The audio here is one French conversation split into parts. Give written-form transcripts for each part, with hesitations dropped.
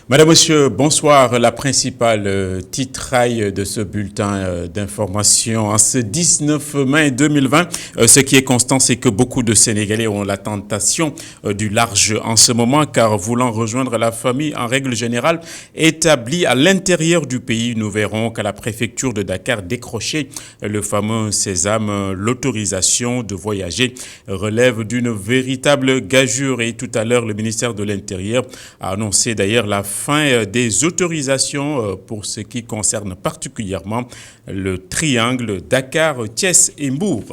Madame, Monsieur, bonsoir. La principale titraille de ce bulletin d'information en ce 19 mai 2020. Ce qui est constant, c'est que beaucoup de Sénégalais ont la tentation du large en ce moment, car voulant rejoindre la famille en règle générale établie à l'intérieur du pays, nous verrons qu'à la préfecture de Dakar décroché le fameux sésame, l'autorisation de voyager relève d'une véritable gageure. Et tout à l'heure, le ministère de l'Intérieur a annoncé d'ailleurs la fin des autorisations pour ce qui concerne particulièrement le triangle Dakar, Thiès et Mbour.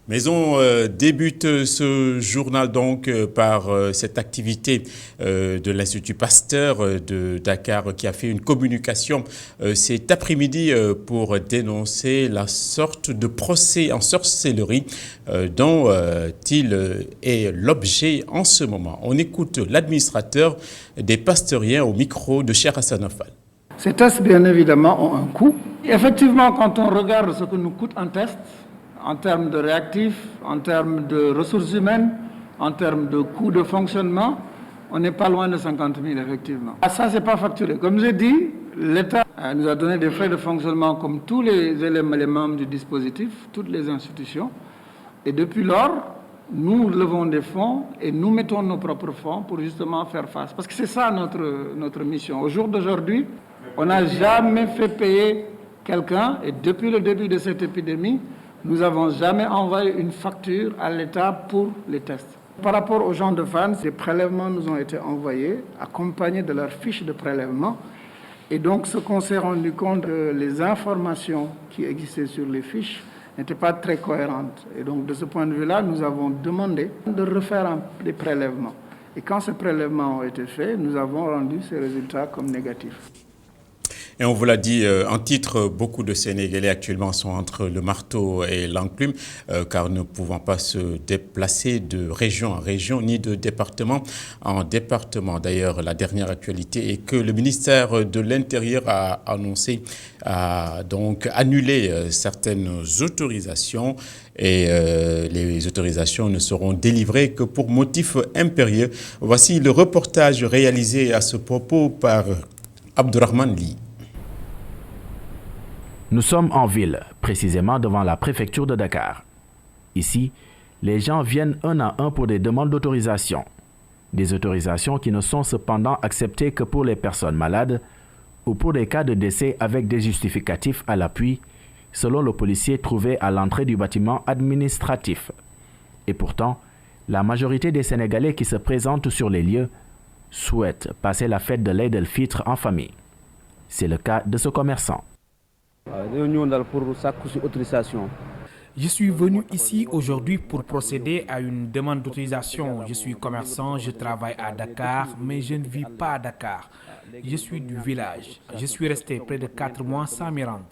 Mais on débute ce journal donc par cette activité de l'Institut Pasteur de Dakar qui a fait une communication cet après-midi pour dénoncer la sorte de procès en sorcellerie dont il est l'objet en ce moment. On écoute l'administrateur des pasteuriens au micro de Cheikh Hassan Fall. Ces tests, bien évidemment, ont un coût. Effectivement, quand on regarde ce que nous coûte un test, en termes de réactifs, en termes de ressources humaines, en termes de coûts de fonctionnement, on n'est pas loin de 50 000, effectivement. Ça, ce n'est pas facturé. Comme j'ai dit, l'État nous a donné des frais de fonctionnement comme tous les éléments, les membres du dispositif, toutes les institutions. Et depuis lors, nous levons des fonds et nous mettons nos propres fonds pour justement faire face. Parce que c'est ça notre mission. Au jour d'aujourd'hui, on n'a jamais fait payer quelqu'un, et depuis le début de cette épidémie, nous n'avons jamais envoyé une facture à l'État pour les tests. Par rapport aux gens de fans, des prélèvements nous ont été envoyés, accompagnés de leurs fiches de prélèvement. Et donc, ce qu'on s'est rendu compte, les informations qui existaient sur les fiches n'étaient pas très cohérentes. Et donc, de ce point de vue-là, nous avons demandé de refaire des prélèvements. Et quand ces prélèvements ont été faits, nous avons rendu ces résultats comme négatifs. Et on vous l'a dit en titre, beaucoup de Sénégalais actuellement sont entre le marteau et l'enclume, car ne pouvant pas se déplacer de région en région, ni de département en département. D'ailleurs, la dernière actualité est que le ministère de l'Intérieur a annoncé, a donc annulé certaines autorisations et les autorisations ne seront délivrées que pour motif impérieux. Voici le reportage réalisé à ce propos par Abdourahmane Ly. Nous sommes en ville, précisément devant la préfecture de Dakar. Ici, les gens viennent un à un pour des demandes d'autorisation. Des autorisations qui ne sont cependant acceptées que pour les personnes malades ou pour des cas de décès avec des justificatifs à l'appui, selon le policier trouvé à l'entrée du bâtiment administratif. Et pourtant, la majorité des Sénégalais qui se présentent sur les lieux souhaitent passer la fête de l'Aïd el-Fitr en famille. C'est le cas de ce commerçant. Je suis venu ici aujourd'hui pour procéder à une demande d'autorisation. Je suis commerçant, je travaille à Dakar, mais je ne vis pas à Dakar. Je suis du village. Je suis resté près de 4 mois sans m'y rendre.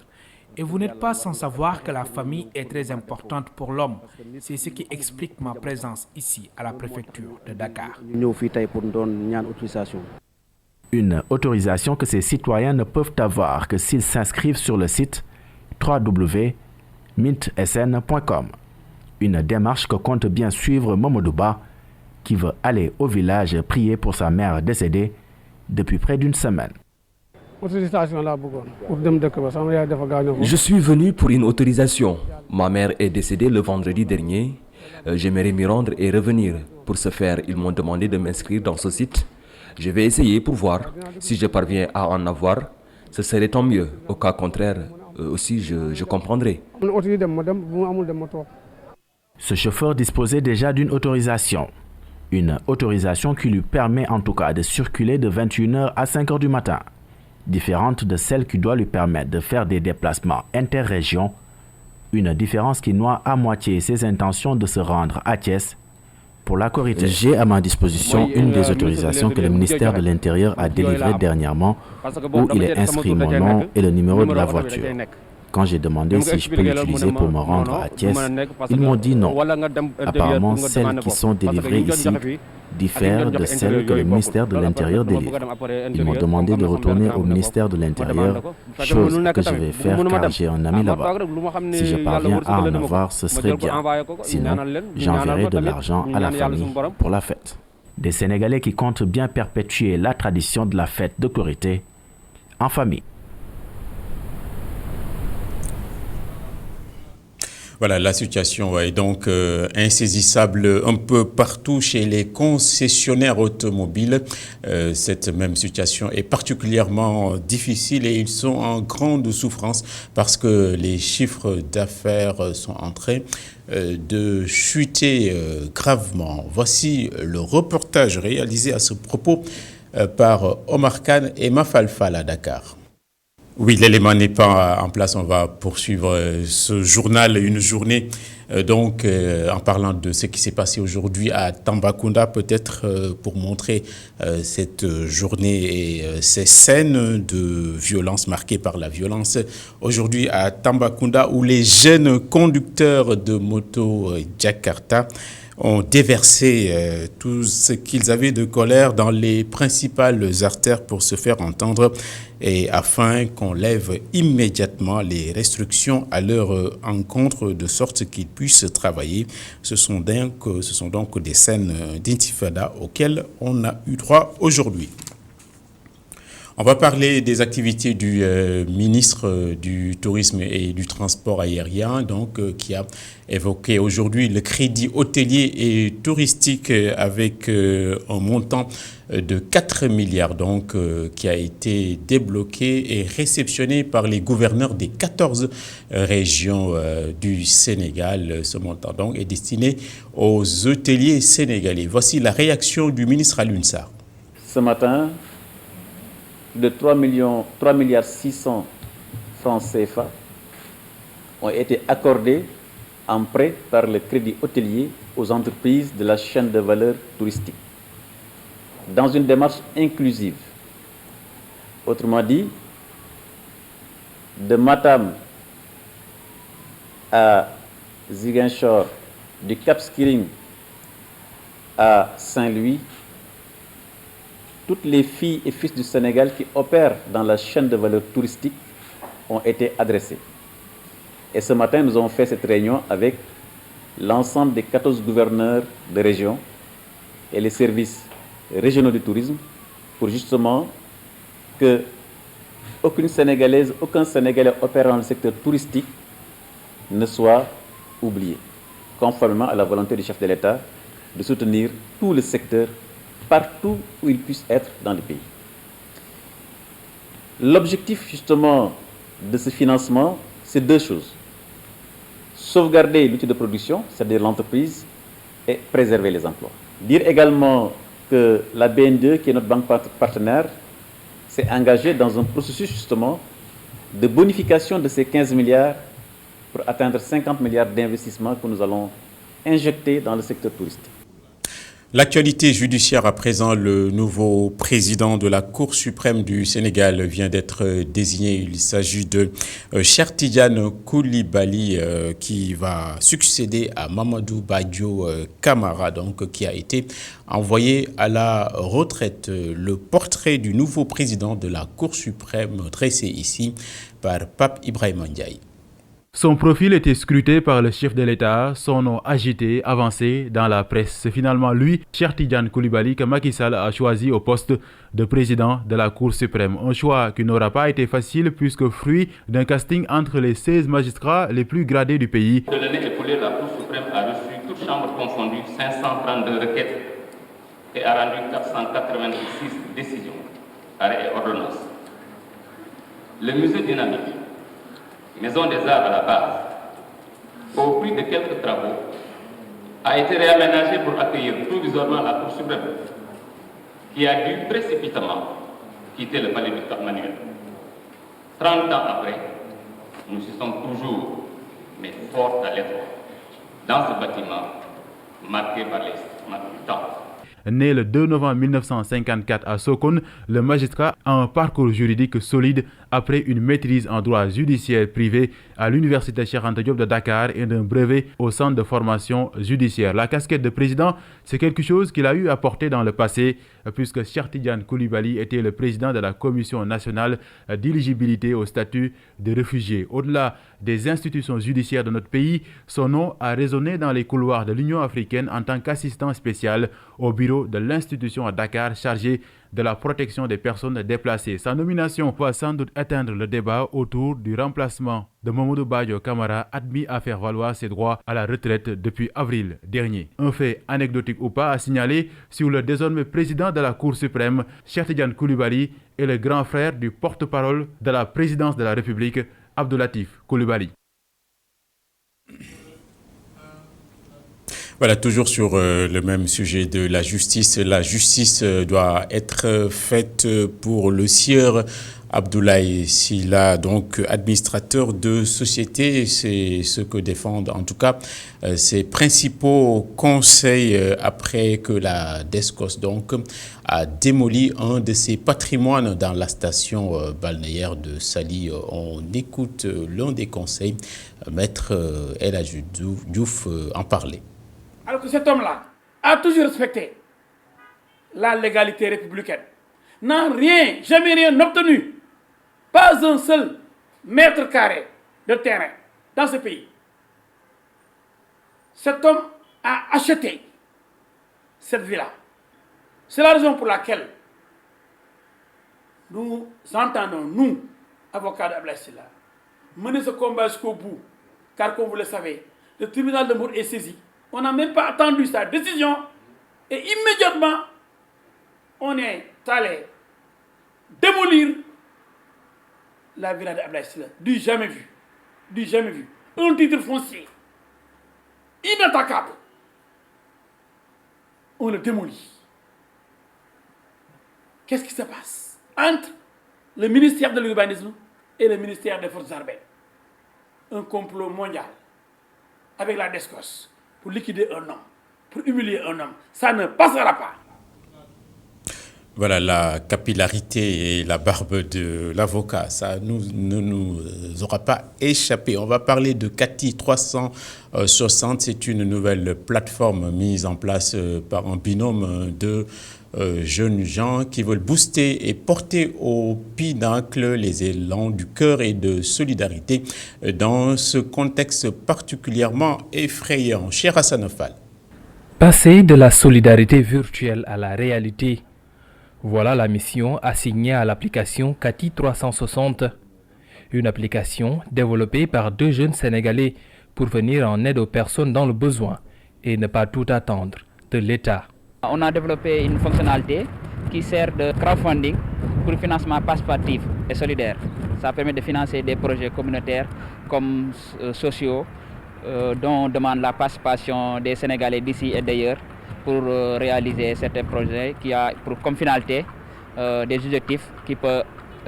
Et vous n'êtes pas sans savoir que la famille est très importante pour l'homme. C'est ce qui explique ma présence ici, à la préfecture de Dakar. Une autorisation que ces citoyens ne peuvent avoir que s'ils s'inscrivent sur le site www.mintsn.com. Une démarche que compte bien suivre Momodouba, qui veut aller au village prier pour sa mère décédée depuis près d'une semaine. Je suis venu pour une autorisation. Ma mère est décédée le vendredi dernier. J'aimerais m'y rendre et revenir. Pour ce faire, ils m'ont demandé de m'inscrire dans ce site. Je vais essayer pour voir. Si je parviens à en avoir, ce serait tant mieux. Au cas contraire, aussi, je comprendrai. Ce chauffeur disposait déjà d'une autorisation. Une autorisation qui lui permet en tout cas de circuler de 21h à 5h du matin. Différente de celle qui doit lui permettre de faire des déplacements interrégions. Une différence qui noie à moitié ses intentions de se rendre à Thiès pour la Korité. J'ai à ma disposition une des autorisations que le ministère de l'Intérieur a délivrées dernièrement où il est inscrit mon nom et le numéro de la voiture. Quand j'ai demandé si je peux l'utiliser pour me rendre à Thiès, ils m'ont dit non. Apparemment, celles qui sont délivrées ici diffèrent de celles que le ministère de l'Intérieur délivre. Ils m'ont demandé de retourner au ministère de l'Intérieur, chose que je vais faire car j'ai un ami là-bas. Si je parviens à en avoir, ce serait bien. Sinon, j'enverrai de l'argent à la famille pour la fête. Des Sénégalais qui comptent bien perpétuer la tradition de la fête de Korité en famille. Voilà, la situation est donc insaisissable un peu partout chez les concessionnaires automobiles. Cette même situation est particulièrement difficile et ils sont en grande souffrance parce que les chiffres d'affaires sont en train de chuter gravement. Voici le reportage réalisé à ce propos par Omar Khan et Mafalfal à Dakar. Oui, l'élément n'est pas en place. On va poursuivre ce journal, une journée. En parlant de ce qui s'est passé aujourd'hui à Tambacounda, peut-être pour montrer cette journée et ces scènes de violence marquées par la violence. Aujourd'hui à Tambacounda, où les jeunes conducteurs de moto Jakarta ont déversé tout ce qu'ils avaient de colère dans les principales artères pour se faire entendre et afin qu'on lève immédiatement les restrictions à leur encontre de sorte qu'ils puissent travailler. Ce sont donc des scènes d'intifada auxquelles on a eu droit aujourd'hui. On va parler des activités du ministre du Tourisme et du Transport aérien, qui a évoqué aujourd'hui le crédit hôtelier et touristique avec un montant de 4 milliards qui a été débloqué et réceptionné par les gouverneurs des 14 régions du Sénégal. Ce montant est destiné aux hôteliers sénégalais. Voici la réaction du ministre Alioune Sarr. Ce matin, de 3 milliards 600 francs CFA ont été accordés en prêt par le crédit hôtelier aux entreprises de la chaîne de valeur touristique, dans une démarche inclusive. Autrement dit, de Matam à Ziguinchor, du Cap Skirring à Saint-Louis, toutes les filles et fils du Sénégal qui opèrent dans la chaîne de valeur touristique ont été adressés. Et ce matin, nous avons fait cette réunion avec l'ensemble des 14 gouverneurs de région et les services régionaux du tourisme pour justement que aucun Sénégalais opérant dans le secteur touristique ne soit oublié, conformément à la volonté du chef de l'État de soutenir tout le secteur partout où il puisse être dans le pays. L'objectif justement de ce financement, c'est deux choses. Sauvegarder l'outil de production, c'est-à-dire l'entreprise, et préserver les emplois. Dire également que la BNDE, qui est notre banque partenaire, s'est engagée dans un processus justement de bonification de ces 15 milliards pour atteindre 50 milliards d'investissements que nous allons injecter dans le secteur touristique. L'actualité judiciaire à présent, le nouveau président de la Cour suprême du Sénégal vient d'être désigné. Il s'agit de Cheikh Tidiane Coulibaly qui va succéder à Mamadou Badio Camara, qui a été envoyé à la retraite. Le portrait du nouveau président de la Cour suprême dressé ici par Pape Ibrahima Ndiaye. Son profil était scruté par le chef de l'État, son nom agité, avancé dans la presse. C'est finalement lui, Cheikh Tidiane Coulibaly, que Macky Sall a choisi au poste de président de la Cour suprême. Un choix qui n'aura pas été facile puisque fruit d'un casting entre les 16 magistrats les plus gradés du pays. De l'année écoulée, la Cour suprême a reçu, toutes chambres confondues, 532 requêtes et a rendu 486 décisions, arrêts et ordonnances. Le musée dynamique, Maison des Arts à la base, au prix de quelques travaux, a été réaménagé pour accueillir provisoirement la Cour suprême, qui a dû précipitamment quitter le palais du Cap Manuel. 30 ans après, nous y sommes toujours, mais forts à l'effort, dans ce bâtiment marqué par les marques du temps. Né le 2 novembre 1954 à Sokone, le magistrat a un parcours juridique solide après une maîtrise en droit judiciaire privé à l'université Cheikh Anta Diop de Dakar et d'un brevet au centre de formation judiciaire. La casquette de président, c'est quelque chose qu'il a eu à porter dans le passé, puisque Cheikh Tidiane Coulibaly était le président de la Commission nationale d'éligibilité au statut de réfugié. Au-delà des institutions judiciaires de notre pays, son nom a résonné dans les couloirs de l'Union africaine en tant qu'assistant spécial au bureau Diallo de l'institution à Dakar chargée de la protection des personnes déplacées. Sa nomination va sans doute éteindre le débat autour du remplacement de Mamadou Badio Camara, admis à faire valoir ses droits à la retraite depuis avril dernier. Un fait anecdotique ou pas à signaler sur le désormais président de la Cour suprême, Cheikh Tidiane Coulibaly, et le grand frère du porte-parole de la présidence de la République, Abdou Latif Coulibaly. Voilà, toujours sur le même sujet de la justice. La justice doit être faite pour le sieur Abdoulaye Sylla, donc administrateur de société. C'est ce que défendent en tout cas ses principaux conseils après que la DSCOS donc a démoli un de ses patrimoines dans la station balnéaire de Saly. On écoute l'un des conseils, Maître El Hadji Diouf, en parler. Alors que cet homme-là a toujours respecté la légalité républicaine, n'a jamais rien obtenu, pas un seul mètre carré de terrain dans ce pays. Cet homme a acheté cette villa. C'est la raison pour laquelle nous entendons, nous, avocats d'Abdoulaye Sylla, mener ce combat jusqu'au bout, car comme vous le savez, le tribunal de Mbour est saisi. On n'a même pas attendu sa décision et immédiatement, on est allé démolir la villa d'Abdoulaye Sylla. Du jamais vu. Du jamais vu. Un titre foncier inattaquable. On le démolit. Qu'est-ce qui se passe entre le ministère de l'Urbanisme et le ministère des Forces armées? Un complot mondial avec la DSCOS. Pour liquider un homme, pour humilier un homme, ça ne passera pas. Voilà la capillarité et la barbe de l'avocat, ça ne nous aura pas échappé. On va parler de Cathy 360, c'est une nouvelle plateforme mise en place par un binôme de jeunes gens qui veulent booster et porter au pinacle les élans du cœur et de solidarité dans ce contexte particulièrement effrayant. Cher Hassan Fall. Passer de la solidarité virtuelle à la réalité, voilà la mission assignée à l'application Cathy 360, une application développée par deux jeunes Sénégalais pour venir en aide aux personnes dans le besoin et ne pas tout attendre de l'État. On a développé une fonctionnalité qui sert de crowdfunding pour le financement participatif et solidaire. Ça permet de financer des projets communautaires comme sociaux dont on demande la participation des Sénégalais d'ici et d'ailleurs pour réaliser certains projets qui a comme finalité des objectifs qui peuvent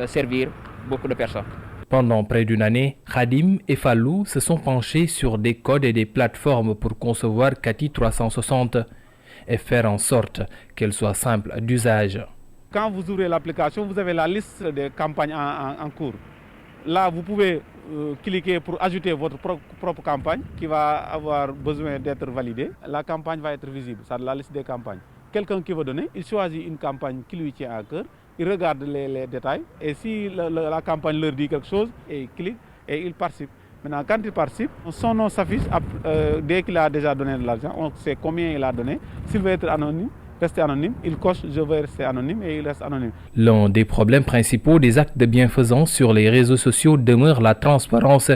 servir beaucoup de personnes. Pendant près d'une année, Khadim et Fallou se sont penchés sur des codes et des plateformes pour concevoir Cathy 360 et faire en sorte qu'elle soit simple d'usage. Quand vous ouvrez l'application, vous avez la liste des campagnes en cours. Là, vous pouvez cliquer pour ajouter votre propre campagne qui va avoir besoin d'être validée. La campagne va être visible, c'est la liste des campagnes. Quelqu'un qui veut donner, il choisit une campagne qui lui tient à cœur, il regarde les détails et si la campagne leur dit quelque chose, et il clique et il participe. Maintenant, quand il participe, son nom s'affiche dès qu'il a déjà donné de l'argent, on sait combien il a donné. S'il veut être anonyme, rester anonyme, il coche « Je veux rester anonyme » et il reste anonyme. L'un des problèmes principaux des actes de bienfaisance sur les réseaux sociaux demeure la transparence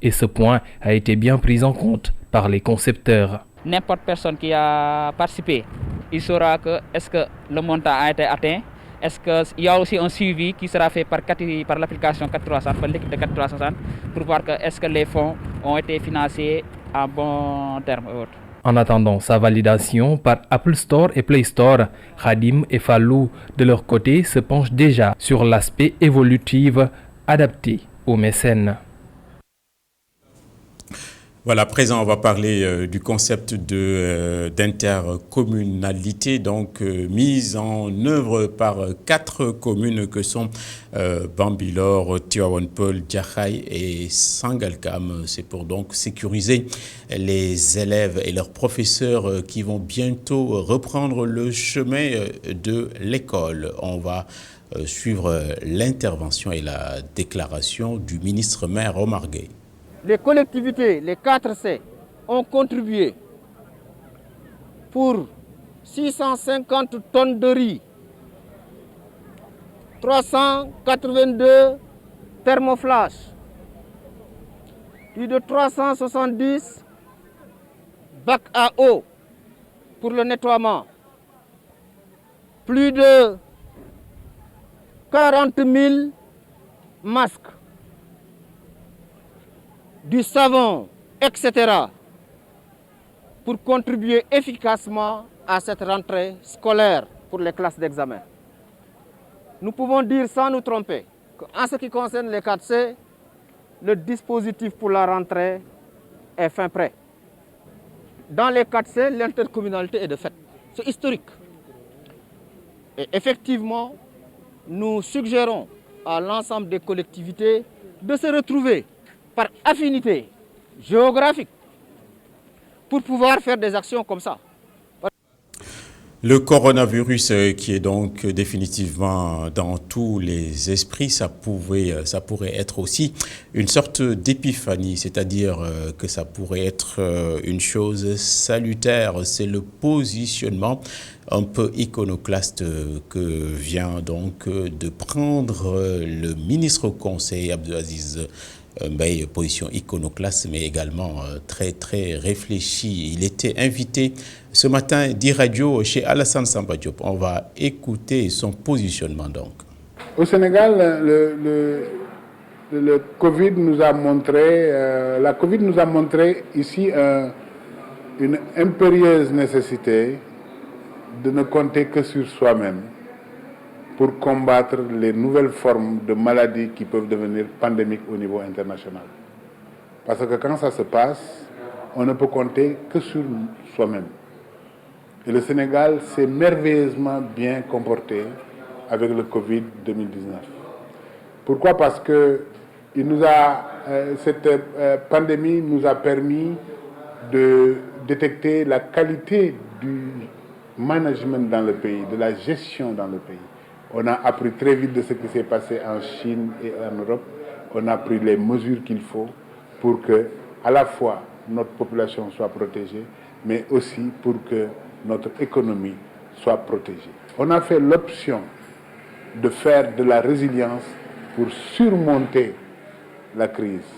et ce point a été bien pris en compte par les concepteurs. N'importe personne qui a participé, il saura que est-ce que le montant a été atteint. Est-ce qu'il y a aussi un suivi qui sera fait par l'application Cathy 360, par l'équipe de Cathy 360, pour voir que est-ce que les fonds ont été financés en bon terme et autres. En attendant sa validation par Apple Store et Play Store, Khadim et Fallou, de leur côté, se penchent déjà sur l'aspect évolutif adapté aux mécènes. Voilà, à présent, on va parler du concept d'intercommunalité, donc mise en œuvre par 4 communes que sont Bambilor, Tivaouane Peulh, Jaxaay et Sangalkam. C'est pour donc sécuriser les élèves et leurs professeurs qui vont bientôt reprendre le chemin de l'école. On va suivre l'intervention et la déclaration du ministre-maire Omar Gueye. Les collectivités, les 4C, ont contribué pour 650 tonnes de riz, 382 thermoflash, plus de 370 bacs à eau pour le nettoiement, plus de 40 000 masques, du savon, etc. pour contribuer efficacement à cette rentrée scolaire pour les classes d'examen. Nous pouvons dire sans nous tromper qu'en ce qui concerne les 4C, le dispositif pour la rentrée est fin prêt. Dans les 4C, l'intercommunalité est de fait. C'est historique. Et effectivement, nous suggérons à l'ensemble des collectivités de se retrouver par affinité géographique pour pouvoir faire des actions comme ça. Le coronavirus qui est donc définitivement dans tous les esprits, ça pourrait être aussi une sorte d'épiphanie, c'est-à-dire que ça pourrait être une chose salutaire. C'est le positionnement un peu iconoclaste que vient donc de prendre le ministre au Conseil, Abdelaziz Mbaye, position iconoclaste, mais également très, très réfléchie. Il était invité ce matin d'e-radio chez Alassane Samba Diop. On va écouter son positionnement donc. Au Sénégal, le Covid nous a montré, la Covid nous a montré ici une impérieuse nécessité de ne compter que sur soi-même pour combattre les nouvelles formes de maladies qui peuvent devenir pandémiques au niveau international. Parce que quand ça se passe, on ne peut compter que sur soi-même. Et le Sénégal s'est merveilleusement bien comporté avec le Covid 2019. Pourquoi? Parce que cette pandémie nous a permis de détecter la qualité du management dans le pays, de la gestion dans le pays. On a appris très vite de ce qui s'est passé en Chine et en Europe. On a pris les mesures qu'il faut pour que, à la fois, notre population soit protégée, mais aussi pour que notre économie soit protégée. On a fait l'option de faire de la résilience pour surmonter la crise,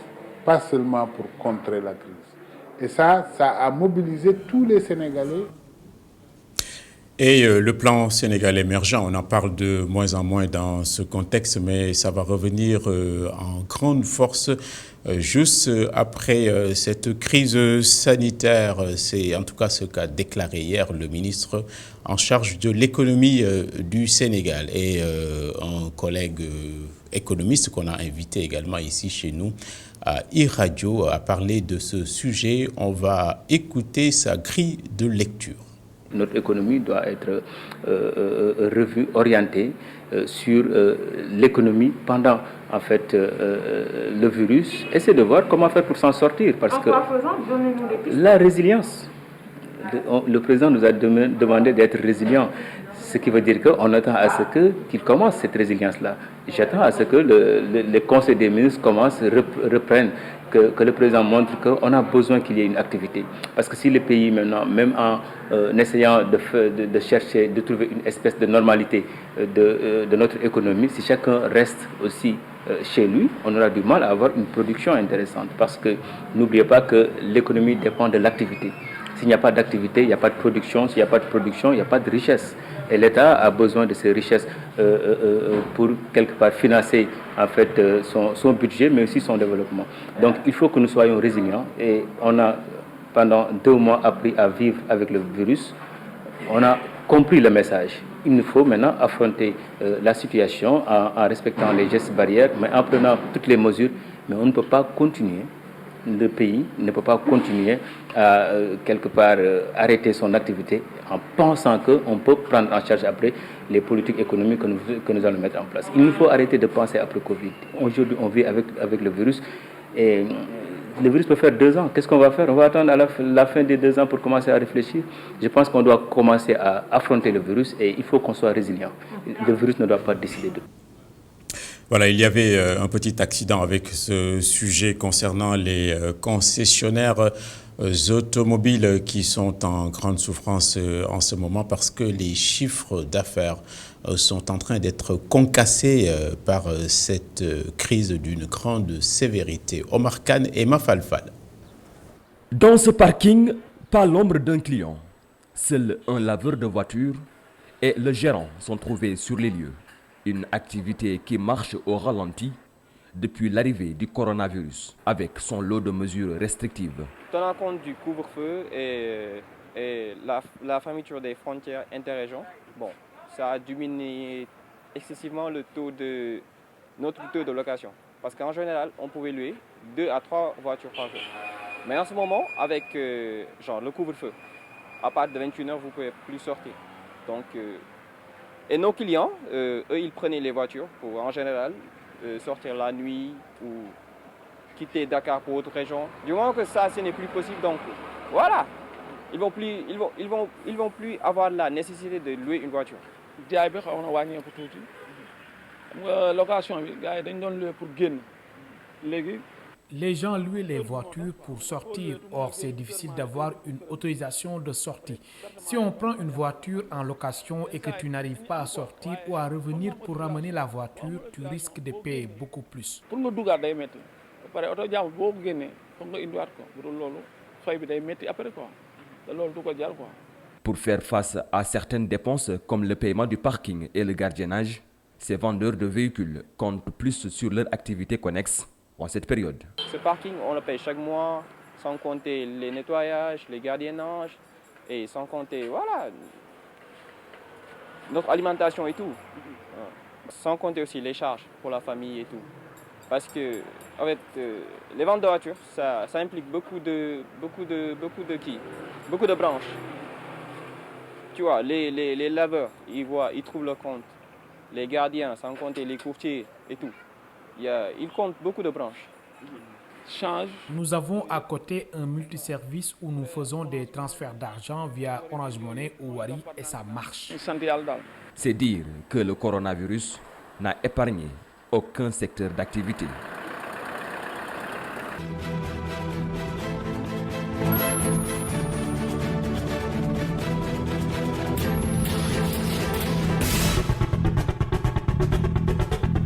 pas seulement pour contrer la crise. Et ça a mobilisé tous les Sénégalais. Et le plan Sénégal émergent, on en parle de moins en moins dans ce contexte, mais ça va revenir en grande force juste après cette crise sanitaire. C'est en tout cas ce qu'a déclaré hier le ministre en charge de l'économie du Sénégal. Et un collègue économiste qu'on a invité également ici chez nous à e-radio a parlé de ce sujet. On va écouter sa grille de lecture. Notre économie doit être revue, orientée sur l'économie pendant en fait le virus. Essayer de voir comment faire pour s'en sortir. Parce que la résilience, le président nous a demandé d'être résilient. Ce qui veut dire qu'on attend à ce qu'il commence cette résilience-là. J'attends à ce que le Conseil des ministres reprenne, que le président montre qu'on a besoin qu'il y ait une activité. Parce que si le pays maintenant, même en essayant de chercher, de trouver une espèce de normalité de notre économie, si chacun reste aussi chez lui, on aura du mal à avoir une production intéressante. Parce que n'oubliez pas que l'économie dépend de l'activité. S'il n'y a pas d'activité, il n'y a pas de production. S'il n'y a pas de production, il n'y a pas de richesse. Et l'État a besoin de ces richesses pour quelque part financer en fait son budget, mais aussi son développement. Donc il faut que nous soyons résilients. Et on a pendant 2 mois appris à vivre avec le virus. On a compris le message. Il nous faut maintenant affronter la situation en respectant les gestes barrières, mais en prenant toutes les mesures. Mais on ne peut pas continuer. Le pays ne peut pas continuer à quelque part arrêter son activité en pensant qu'on peut prendre en charge après les politiques économiques que nous allons mettre en place. Il nous faut arrêter de penser après Covid. Aujourd'hui, on vit avec le virus et le virus peut faire 2 ans. Qu'est-ce qu'on va faire? On va attendre à la fin des 2 ans pour commencer à réfléchir. Je pense qu'on doit commencer à affronter le virus et il faut qu'on soit résilient. Le virus ne doit pas décider de. Voilà, il y avait un petit accident avec ce sujet concernant les concessionnaires automobiles qui sont en grande souffrance en ce moment parce que les chiffres d'affaires sont en train d'être concassés par cette crise d'une grande sévérité. Omar Khan et Mafalfal. Dans ce parking, pas l'ombre d'un client. Seul un laveur de voitures et le gérant sont trouvés sur les lieux. Une activité qui marche au ralenti depuis l'arrivée du coronavirus, avec son lot de mesures restrictives. Tenant compte du couvre-feu et la fermeture des frontières interrégions, bon, ça a diminué excessivement notre taux de location. Parce qu'en général, on pouvait louer 2 à 3 voitures par jour. Mais en ce moment, avec le couvre-feu, à partir de 21h, vous ne pouvez plus sortir. Donc, et nos clients, eux, ils prenaient les voitures pour, en général, sortir la nuit ou quitter Dakar pour autre région. Du moment que ça, ce n'est plus possible, donc voilà, ils vont plus avoir la nécessité de louer une voiture. Les gens louent les voitures pour sortir. Or, c'est difficile d'avoir une autorisation de sortie. Si on prend une voiture en location et que tu n'arrives pas à sortir ou à revenir pour ramener la voiture, tu risques de payer beaucoup plus. Pour faire face à certaines dépenses comme le paiement du parking et le gardiennage, ces vendeurs de véhicules comptent plus sur leur activité connexe en cette période. Ce parking, on le paye chaque mois, sans compter les nettoyages, les gardiennages, et sans compter, voilà, notre alimentation et tout. Sans compter aussi les charges pour la famille et tout. Parce que, en fait, les ventes de voitures, ça implique beaucoup de branches. Tu vois, les laveurs, ils trouvent leur compte. Les gardiens, sans compter les courtiers et tout. Il compte beaucoup de branches. Nous avons à côté un multiservice où nous faisons des transferts d'argent via Orange Money ou Wari et ça marche. C'est dire que le coronavirus n'a épargné aucun secteur d'activité.